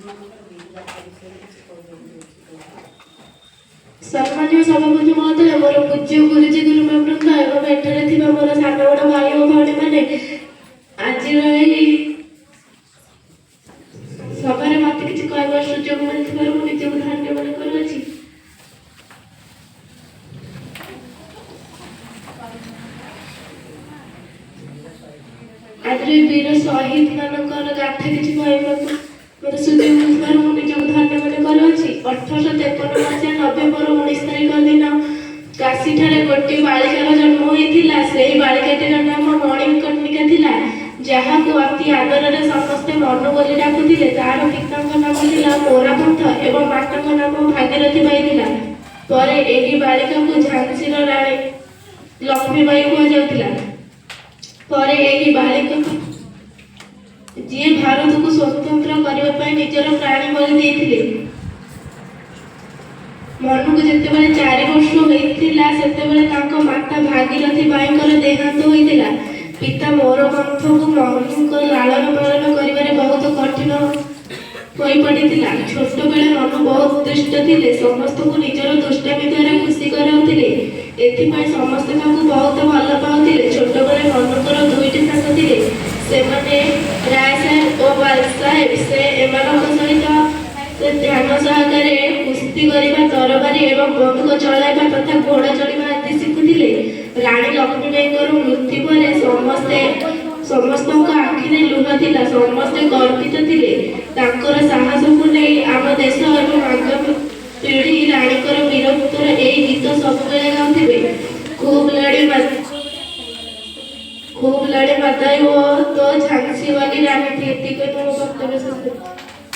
सम्मानीय सभापति महोदय, मोर पूज्य गुरुजी गुरुमा वृंद एवं एठारे थिबा मोर सान बड़ भाई और भौणी माने आज सभारे मत किसी कहबार सुजोग मिलथिबार मु निजକୁ धन्यवाद करूछि। आज वीर शहीद मानकर गाथा किसी कहबाक मोर सुजोग मिलथिबार मु निजକୁ धन्यवाद करूछि। 1853 मसीहा नवेम्बर 19 तारिख दिन काशी ठारे गोटे बालिकार जन्म होइथिला। सेही बालिकाटीर नाम मणिकर्णिका थिला, जहाकू अति आदर समस्ते मनु बोली डाकुथिले। तार पिताଙ୍କ नाम थिला मोरापंथ एवं माताଙ୍କ नाम भागीरथी बाई थिला। परे एही बालिकाକୁ झांसीर राणी लक्ष्मीबाई कुहाଯାଉଥିଲା। परे एही बालिकाକୁ जी भारत को स्वतंत्र करने निजर प्राणी बलि देइथिले। मनु को जेतेबेले 4 वर्ष होइथिला सेतेबेले तांको माता भागीरथी बाईंकर देहांत होइथिला। पिता मोरपंथ को मनुको लालन पालन करिबारे बहुत कठिन होई पड़िथिला। छोट बेले मनु बहुत दुष्ट थिले, समस्त को निजर दुष्टामी द्वारा खुशी कराउथिले। एथिपाई समस्त तांको बहुत भल पाउथिले। छोट बेले मनुकर दुईटी साथ थिले, सेमाने राय साहेब और बाल साहेब। से एमानक सहित ध्यान सहकारे कुस्ती करिबा, तरबारी एवं बंदूक चलाइबा तथा घोड़ा चढ़िबा आदि शिखुथिले। राणी लक्ष्मीबाईଙ୍କର मृत्यु ପରେ ସମସ୍ତଙ୍କ ଆଖିରେ ଲୁହ ଥିଲା। ସମସ୍ତେ ଗର୍ବିତ ଥିଲେ। ତାଙ୍କର